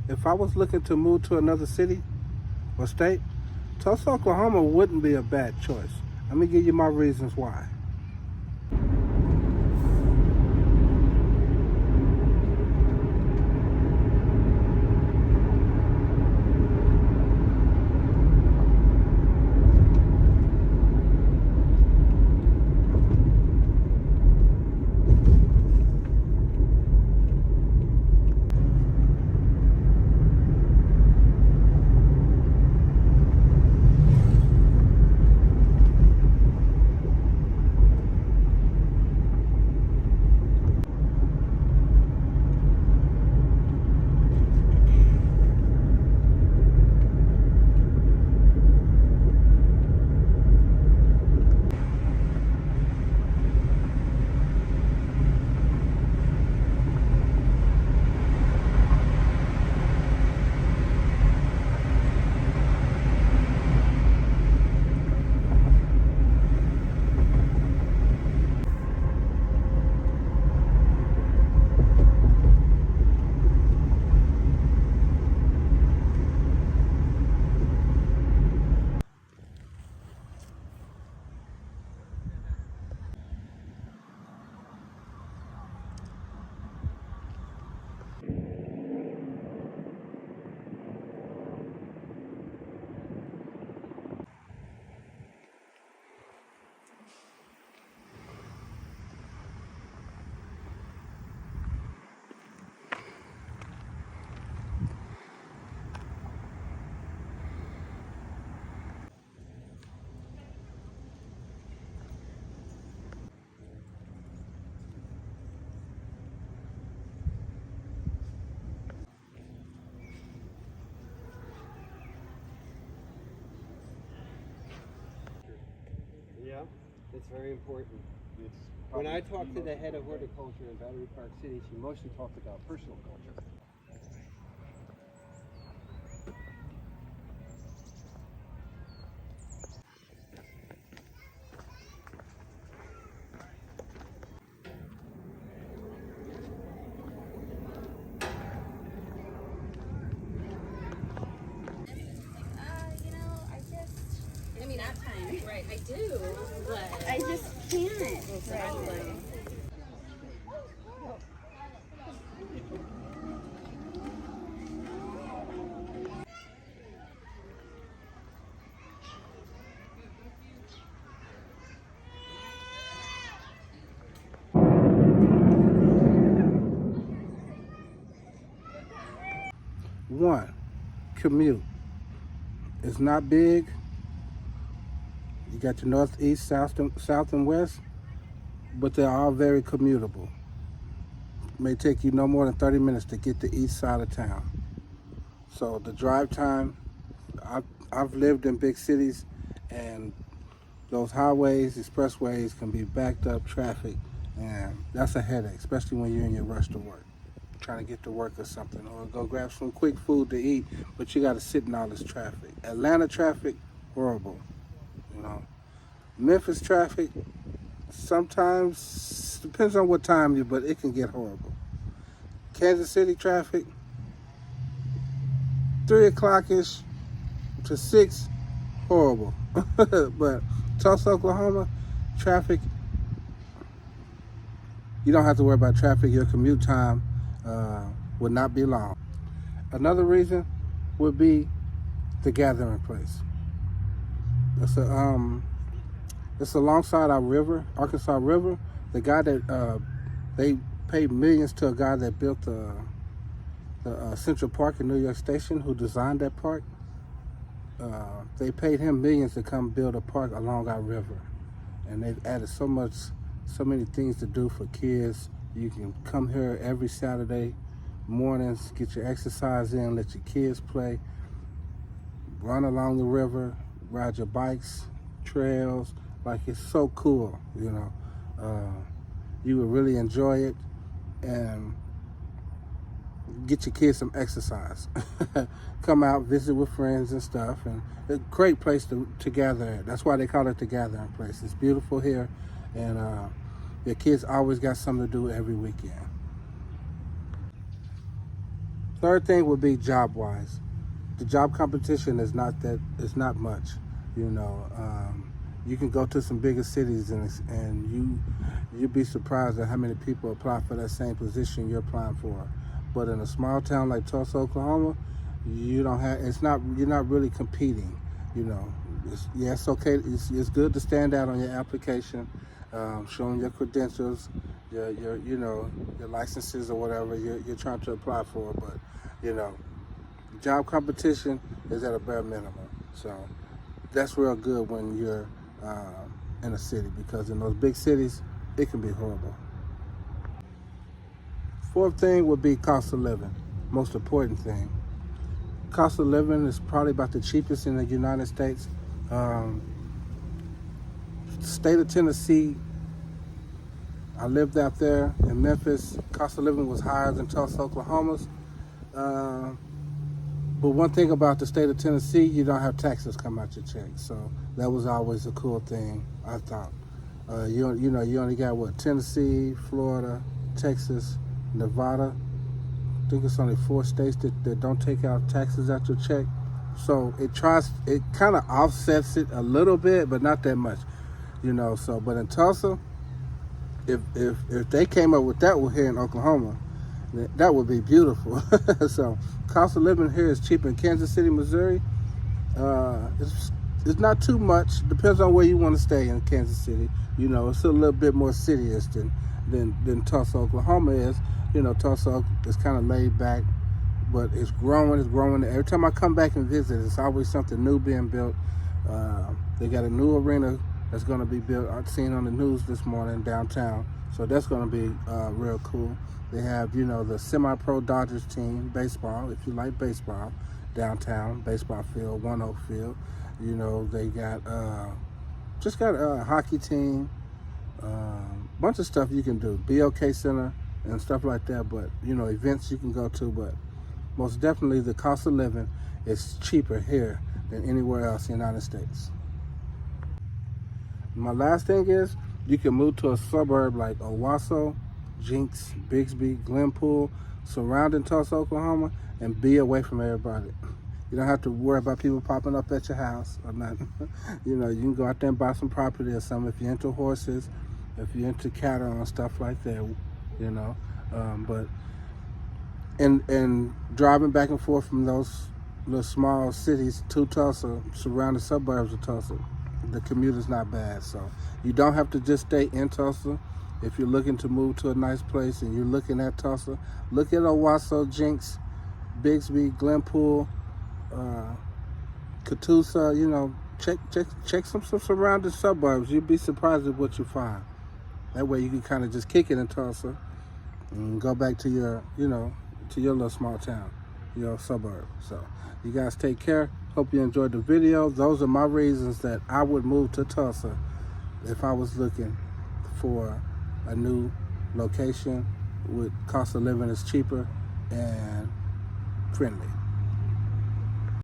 if I was looking to move to another city or state, Tulsa, Oklahoma wouldn't be a bad choice. Let me give you my reasons why. Yeah, it's very important. When I talked to the head of horticulture in Battery Park City, she mostly talked about personal culture. I mean, at times, right? I do, but I just can't. Exactly. One, commute. It's not big. You got your north, east, south, and west, but they're all very commutable. It may take you no more than 30 minutes to get the east side of town. So the drive time, I've lived in big cities, and those highways, expressways can be backed up traffic, and that's a headache, especially when you're in your rush to work, trying to get to work or something, or go grab some quick food to eat, but you got to sit in all this traffic. Atlanta traffic, horrible, you know. Memphis traffic, sometimes, depends on what time but it can get horrible. Kansas City traffic, 3 o'clock-ish to 6, horrible. But Tulsa, Oklahoma, traffic, you don't have to worry about traffic. Your commute time would not be long. Another reason would be the gathering place. It's alongside our river, Arkansas River. The guy that they paid millions to a guy that built the Central Park in New York Station, who designed that park. They paid him millions to come build a park along our river, and they've added so many things to do for kids. You can come here every Saturday mornings, get your exercise in, let your kids play, run along the river, ride your bikes, trails. Like, it's so cool, you know. You would really enjoy it, and get your kids some exercise. Come out, visit with friends and stuff, and it's a great place to gather at. That's why they call it the gathering place. It's beautiful here, and your kids always got something to do every weekend. Third thing would be job-wise. The job competition is not much. You know, you can go to some bigger cities and you'd be surprised at how many people apply for that same position you're applying for. But in a small town like Tulsa, Oklahoma, you're not really competing. You know, it's okay. It's good to stand out on your application, showing your credentials, your licenses or whatever you're trying to apply for. But you know, job competition is at a bare minimum. So that's real good when you're in a city, because in those big cities, it can be horrible. Fourth thing would be cost of living. Most important thing. Cost of living is probably about the cheapest in the United States. State of Tennessee, I lived out there in Memphis. Cost of living was higher than Tulsa, Oklahoma's. But one thing about the state of Tennessee, you don't have taxes come out your check. So that was always a cool thing, I thought. You only got Tennessee, Florida, Texas, Nevada. I think it's only 4 states that don't take out taxes out your check. So it kind of offsets it a little bit, but not that much, you know. So, but in Tulsa, if they came up with that here in Oklahoma, that would be beautiful. So, cost of living here is cheap in Kansas City, Missouri. It's not too much. Depends on where you want to stay in Kansas City. You know, it's a little bit more city-ish than Tulsa, Oklahoma is. You know, Tulsa is kind of laid back, but it's growing. Every time I come back and visit, it's always something new being built. They got a new arena that's going to be built. I've seen on the news this morning downtown, so that's going to be real cool. They have, you know, the semi-pro Dodgers team, baseball, if you like baseball, downtown, baseball field, One Oak Field. You know, they got just got a hockey team, bunch of stuff you can do, BOK Center and stuff like that. But, you know, events you can go to, but most definitely the cost of living is cheaper here than anywhere else in the United States. My last thing is, you can move to a suburb like Owasso, Jinx, Bixby, Glenpool, surrounding Tulsa, Oklahoma, and be away from everybody. You don't have to worry about people popping up at your house or nothing. You know, you can go out there and buy some property or something if you're into horses, if you're into cattle and stuff like that, you know. But and driving back and forth from those little small cities to Tulsa, surrounding suburbs of Tulsa, the commute is not bad. So you don't have to just stay in Tulsa. If you're looking to move to a nice place and you're looking at Tulsa, look at Owasso, Jinx, Bixby, Glenpool, Tulsa. You know, check some surrounding suburbs. You'd be surprised at what you find. That way you can kind of just kick it in Tulsa and go back to your little small town, your suburb. So you guys take care. Hope you enjoyed the video. Those are my reasons that I would move to Tulsa if I was looking for a new location with cost of living is cheaper and friendly.